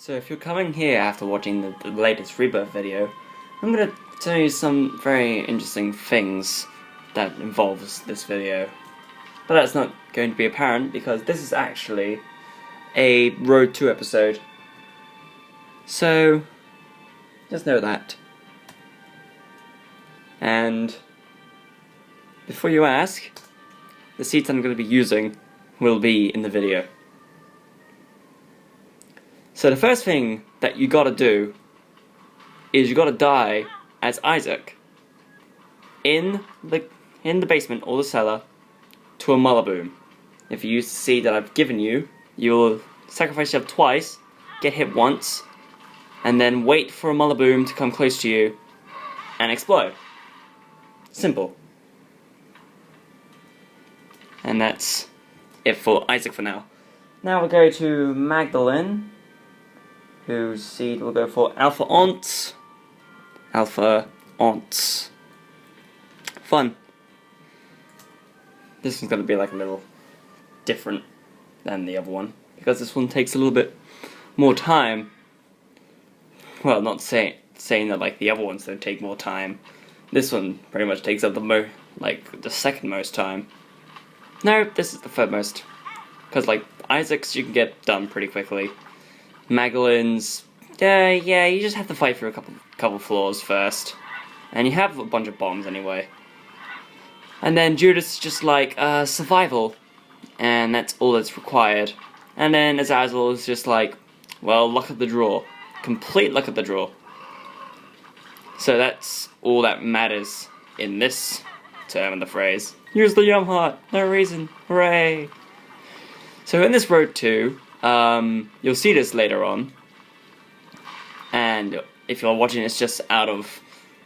So if you're coming here after watching the latest Rebirth video, I'm going to tell you some very interesting things that involves this video. But that's not going to be apparent because this is actually a Road 2 episode. So, just know that. And before you ask, the seeds I'm going to be using will be in the video. So the first thing that you gotta do is you gotta die as Isaac in the basement or the cellar to a Mullaboom. If you use the seed that I've given you, you'll sacrifice yourself twice, get hit once, and then wait for a Mullaboom to come close to you and explode. Simple. And that's it for Isaac for now. Now we'll go to Magdalene, whose seed will go for Alpha Aunts. Alpha Aunts. Fun. This one's going to be like a little different than the other one, because this one takes a little bit more time. Well, not saying that like the other ones don't take more time. This one pretty much takes up the second most time. No, this is the third most. Because like Isaac's you can get done pretty quickly. Magdalene's, yeah, you just have to fight through a couple floors first. And you have a bunch of bombs anyway. And then Judas is just like, survival. And that's all that's required. And then Azazel is just like, well, luck of the draw. Complete luck of the draw. So that's all that matters in this term of the phrase. Use the Yum Heart, no reason, hooray! So in this Road 2, you'll see this later on, and if you're watching it's just out of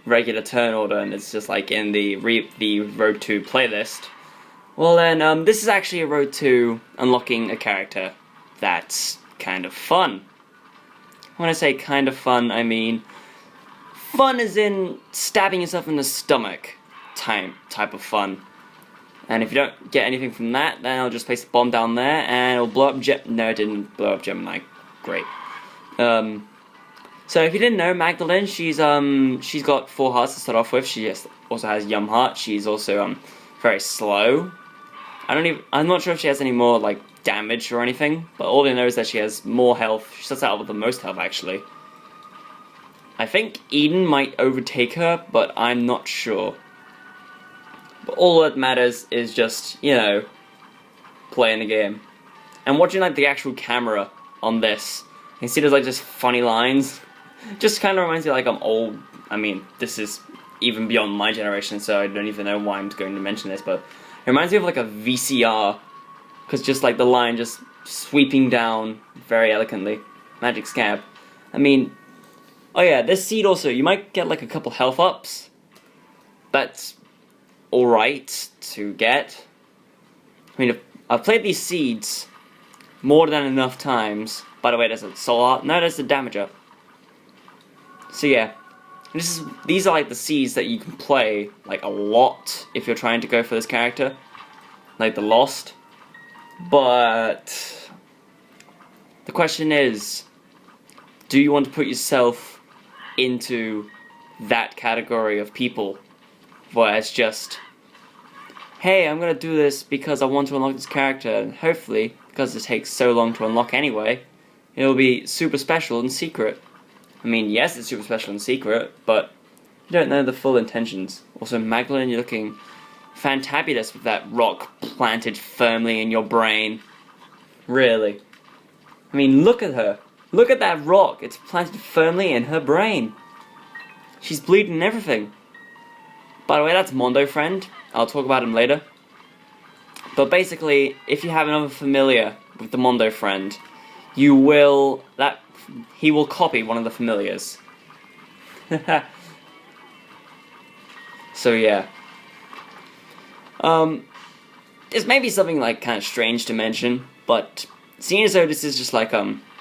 regular turn order and it's just like in the Road 2 playlist, well then this is actually a Road 2 unlocking a character that's kind of fun. When I say kind of fun, I mean fun as in stabbing yourself in the stomach type of fun. And if you don't get anything from that, then I'll just place a bomb down there, and it'll blow up No, it didn't blow up Gemini. Great. So if you didn't know, Magdalene, she's got 4 hearts to start off with. She also has Yum Heart. She's also very slow. I'm not sure if she has any more like damage or anything, but all I know is that she has more health. She starts out with the most health actually. I think Eden might overtake her, but I'm not sure. But all that matters is just, you know, playing the game. And watching like the actual camera on this, you see there's like just funny lines. Just kind of reminds me like I'm old. I mean, this is even beyond my generation, so I don't even know why I'm going to mention this, but it reminds me of like a VCR. Because just like the line just sweeping down very elegantly. Magic Scab. I mean, oh yeah, this seed also, you might get like a couple health ups. That's alright to get. I mean, I've played these seeds more than enough times. By the way, there's a soul heart. No, there's a damage up. So yeah, these are like the seeds that you can play like a lot if you're trying to go for this character, like the Lost. But the question is, do you want to put yourself into that category of people where it's just, hey, I'm gonna do this because I want to unlock this character, and hopefully, because it takes so long to unlock anyway, it'll be super special and secret. I mean, yes, it's super special and secret, but you don't know the full intentions. Also, Magdalene, you're looking fantabulous with that rock planted firmly in your brain. Really. I mean, look at her. Look at that rock. It's planted firmly in her brain. She's bleeding and everything. By the way, that's Mondo Friend. I'll talk about him later. But basically, if you have another familiar with the Mondo Friend, he will copy one of the familiars. So yeah. This may be something like kind of strange to mention, but seeing as though this is just like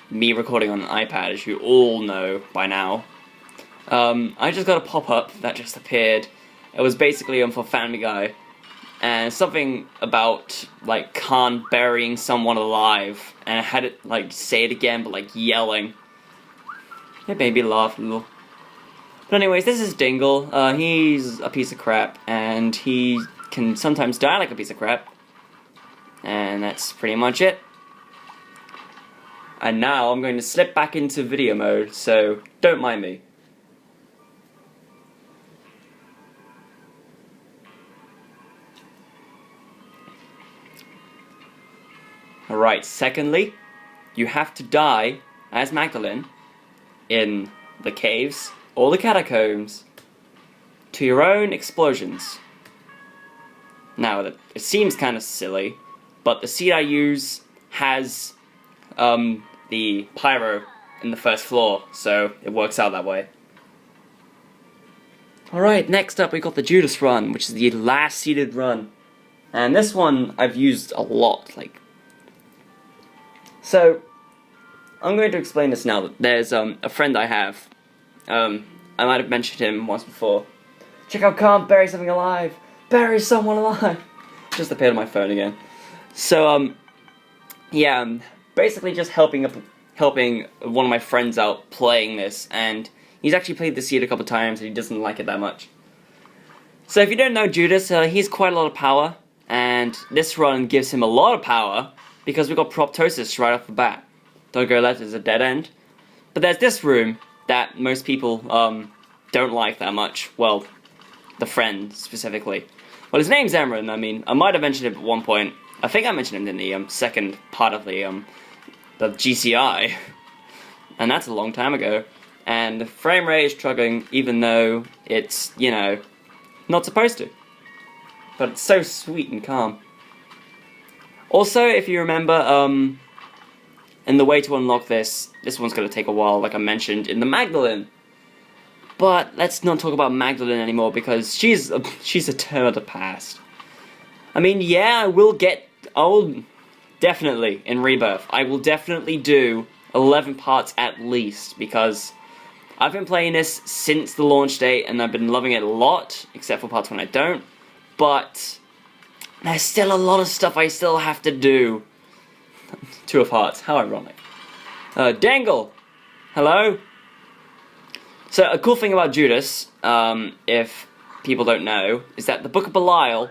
me recording on an iPad, as you all know by now, I just got a pop-up that just appeared. It was basically for Family Guy, and something about like Khan burying someone alive, and I had it like say it again, but like yelling. It made me laugh a little. But anyways, this is Dingle. He's a piece of crap, and he can sometimes die like a piece of crap. And that's pretty much it. And now I'm going to slip back into video mode, so don't mind me. Alright, secondly, you have to die as Magdalene in the caves or the catacombs to your own explosions. Now, it seems kind of silly, but the seed I use has the pyro in the first floor, so it works out that way. Alright, next up we got the Judas run, which is the last seeded run. And this one I've used a lot, So, I'm going to explain this now. There's a friend I have. I might have mentioned him once before. Check out Can't Bury Something Alive! Bury someone alive! Just appeared on my phone again. So, yeah, basically just helping one of my friends out playing this, and he's actually played the seed a couple times and he doesn't like it that much. So if you don't know Judas, he's quite a lot of power, and this run gives him a lot of power because we've got Proptosis right off the bat. Don't Go Left is a dead end. But there's this room that most people don't like that much. Well, the friend specifically. Well, his name's Emran. I mean, I might have mentioned it at one point. I think I mentioned him in the second part of the GCI, and that's a long time ago. And the frame rate is struggling, even though it's, you know, not supposed to. But it's so sweet and calm. Also, if you remember, and the way to unlock this one's going to take a while, like I mentioned, in the Magdalene. But let's not talk about Magdalene anymore, because she's a term of the past. I mean, yeah, I will definitely, in Rebirth, I will definitely do 11 parts at least, because I've been playing this since the launch date, and I've been loving it a lot, except for parts when I don't, but there's still a lot of stuff I still have to do. 2 of Hearts, how ironic. Dangle! Hello? So, a cool thing about Judas, if people don't know, is that the Book of Belial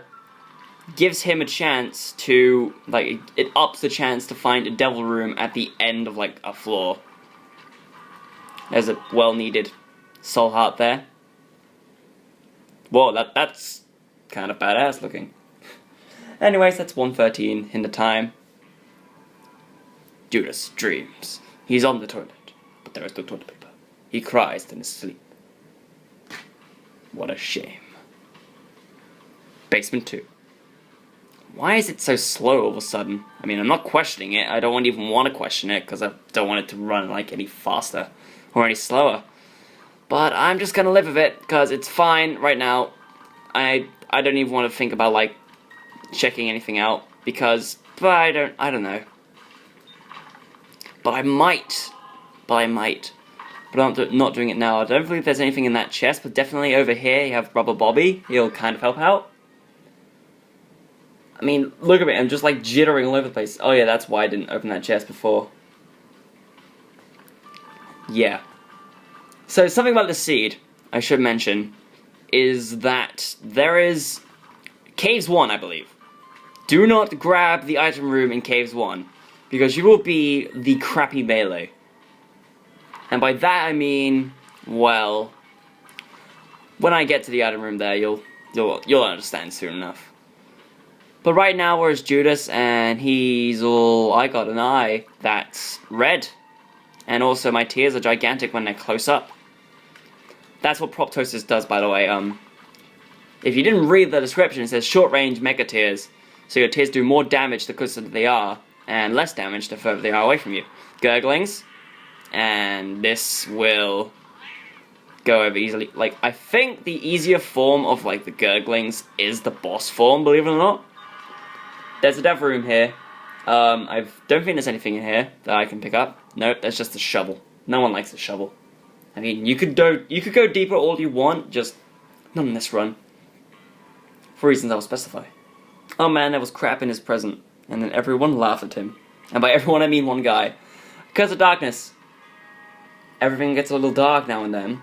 gives him a chance to, it ups the chance to find a devil room at the end of, a floor. There's a well-needed soul heart there. Whoa, that's kind of badass looking. Anyways, that's 1:13 in the time. Judas dreams. He's on the toilet, but there is no toilet paper. He cries in his sleep. What a shame. Basement 2. Why is it so slow all of a sudden? I mean, I'm not questioning it. I don't even want to question it, because I don't want it to run, any faster or any slower. But I'm just gonna live with it, because it's fine right now. I don't even want to think about, checking anything out, because, I don't know. But I might. But I'm not doing it now. I don't believe there's anything in that chest, but definitely over here you have Rubber Bobby. He'll kind of help out. I mean, look at me, I'm just jittering all over the place. Oh yeah, that's why I didn't open that chest before. Yeah. So something about the seed, I should mention, is that there is Caves 1, I believe. Do not grab the item room in Caves 1, because you will be the crappy melee. And by that I mean, well, when I get to the item room there, you'll understand soon enough. But right now, where's Judas, and he's all, I got an eye that's red. And also my tears are gigantic when they're close up. That's what Proptosis does, by the way. If you didn't read the description, it says short range mega tears. So your tears do more damage the closer they are, and less damage the further they are away from you. Gurglings, and this will go over easily. I think the easier form of, the Gurglings is the boss form, believe it or not. There's a dev room here. I don't think there's anything in here that I can pick up. Nope, there's just a shovel. No one likes a shovel. I mean, you could go deeper all you want, just not in this run. For reasons I'll specify. Oh man, there was crap in his present, and then everyone laughed at him. And by everyone I mean one guy. Curse of Darkness. everything gets a little dark now and then,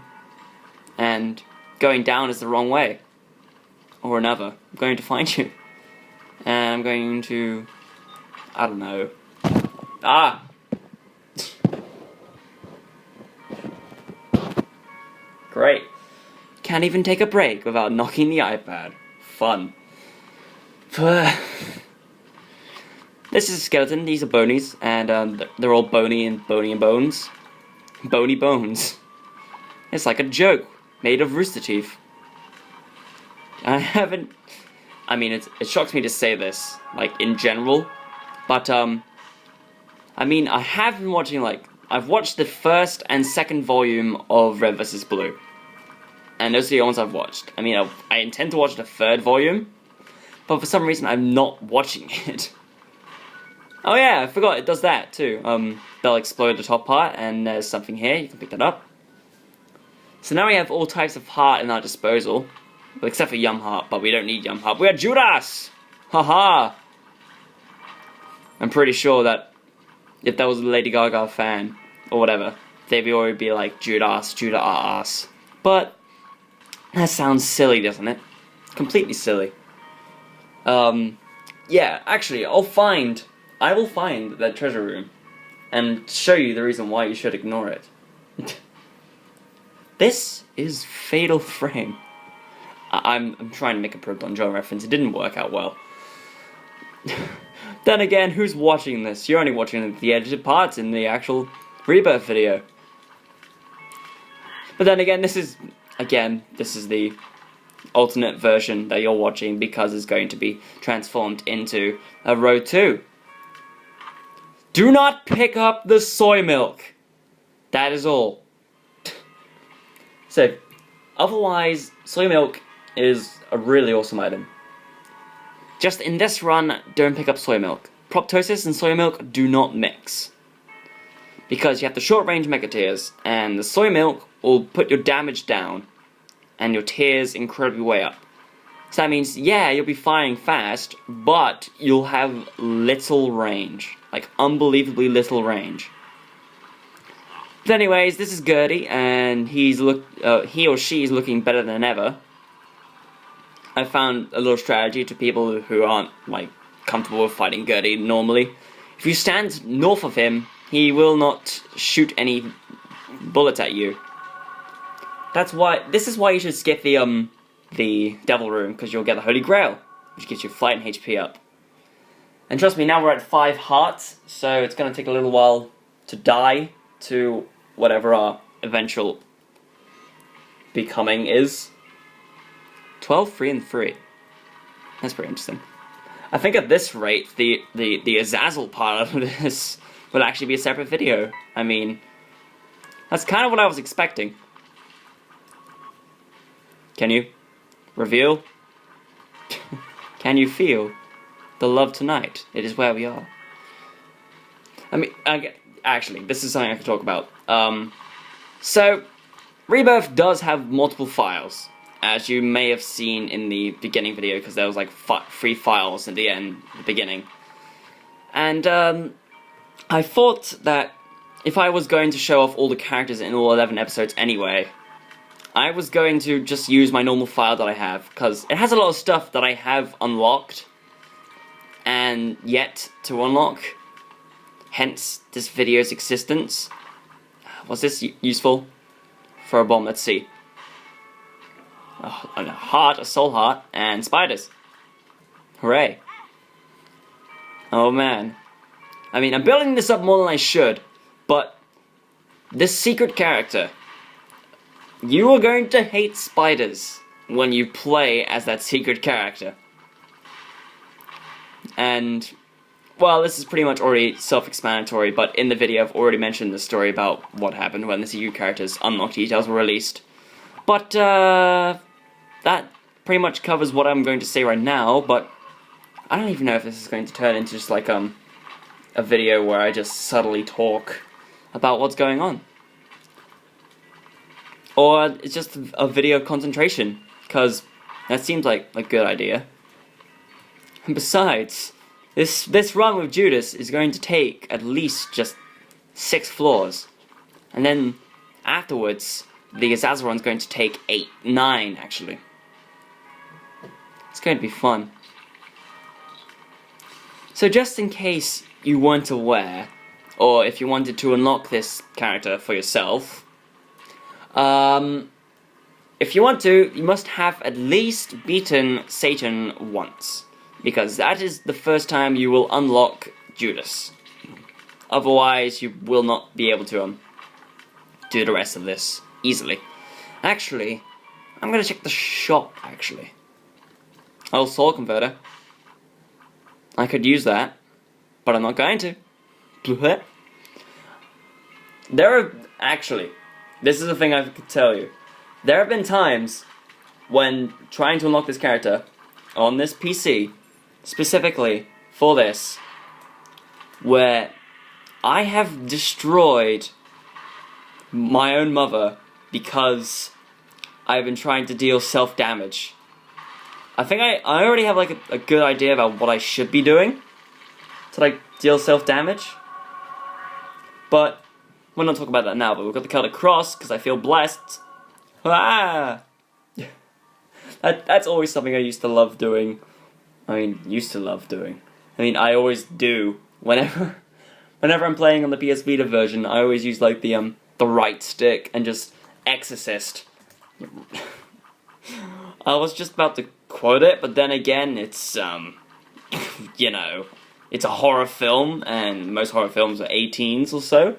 and going down is the wrong way, or another. I'm going to find you, and I'm going to, I don't know. Ah! Great. Can't even take a break without knocking the iPad. Fun. This is a skeleton, these are bonies, and they're all bony and bones. Bony bones. It's like a joke, made of rooster teeth. I mean, it shocks me to say this, like, in general, but, I mean, I have been watching, like, I've watched the first and second volume of Red vs. Blue. And those are the ones I've watched. I mean, I intend to watch the third volume, but for some reason I'm not watching it. Oh yeah, I forgot, it does that too. They'll explode the top part, and there's something here, you can pick that up. So now we have all types of heart in our disposal. Well, except for Yum Heart, but we don't need Yum Heart. We are Judas! Haha! I'm pretty sure that if that was a Lady Gaga fan, or whatever, they'd already be like, Judas, Judas. But that sounds silly, doesn't it? Completely silly. Yeah, actually, I will find that treasure room, and show you the reason why you should ignore it. This is Fatal Frame. I'm trying to make a Proton John reference, it didn't work out well. Then again, who's watching this? You're only watching the edited parts in the actual Rebirth video. But then again, this is the alternate version that you're watching because it's going to be transformed into a Road 2. Do not pick up the soy milk! That is all. So, otherwise, soy milk is a really awesome item. Just in this run, don't pick up soy milk. Proptosis and soy milk do not mix. Because you have the short range Mega Tears, and the soy milk will put your damage down, and your tears incredibly way up. So that means, yeah, you'll be firing fast, but you'll have little range. Like, unbelievably little range. But anyways, this is Gertie, and he or she is looking better than ever. I found a little strategy to people who aren't, like, comfortable with fighting Gertie normally. If you stand north of him, he will not shoot any bullets at you. This is why you should skip the Devil Room, because you'll get the Holy Grail, which gets your flight and HP up. And trust me, now we're at 5 hearts, so it's going to take a little while to die to whatever our eventual becoming is. 12, 3, and 3. That's pretty interesting. I think at this rate, the Azazel part of this will actually be a separate video. I mean, that's kind of what I was expecting. Can you reveal? Can you feel the love tonight? It is where we are. I mean, actually, this is something I can talk about. So, Rebirth does have multiple files, as you may have seen in the beginning video, because there was like 3 files at the beginning. And I thought that if I was going to show off all the characters in all 11 episodes anyway, I was going to just use my normal file that I have, because it has a lot of stuff that I have unlocked and yet to unlock. Hence this video's existence. Was this useful? For a bomb, let's see. A heart, a soul heart, and spiders. Hooray. Oh man. I mean, I'm building this up more than I should, but this secret character, you are going to hate spiders when you play as that secret character. And, well, this is pretty much already self-explanatory, but in the video I've already mentioned the story about what happened when the secret character's unlocked details were released. But, that pretty much covers what I'm going to say right now, but I don't even know if this is going to turn into just like, a video where I just subtly talk about what's going on. Or it's just a video of concentration, because that seems like a good idea. And besides, this run with Judas is going to take at least just 6 floors. And then afterwards, the Azazelron's going to take 8, 9 actually. It's going to be fun. So just in case you weren't aware, or if you wanted to unlock this character for yourself, if you want to, you must have at least beaten Satan once, because that is the first time you will unlock Judas. Otherwise, you will not be able to do the rest of this easily. Actually, I'm gonna check the shop, actually. Oh, soul converter. I could use that, but I'm not going to. There are, actually, this is the thing I could tell you. There have been times when trying to unlock this character on this PC, specifically for this, where I have destroyed my own mother because I've been trying to deal self-damage. I think I already have like a good idea about what I should be doing to like deal self-damage, but we're not talking about that now. But we've got the Celtic Cross because I feel blessed. Ah! That's always something I used to love doing. I always do whenever I'm playing on the PS Vita version. I always use like the right stick and just exorcist. I was just about to quote it, but then again, it's you know, it's a horror film, and most horror films are 18s or so,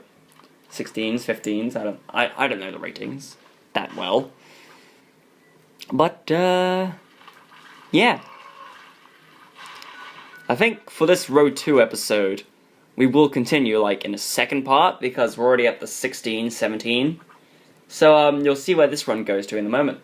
16s, 15s. I don't know the ratings that well, but yeah. I think for this Road 2 episode, we will continue like in the second part because we're already at the 16, 17. So you'll see where this run goes to in a moment.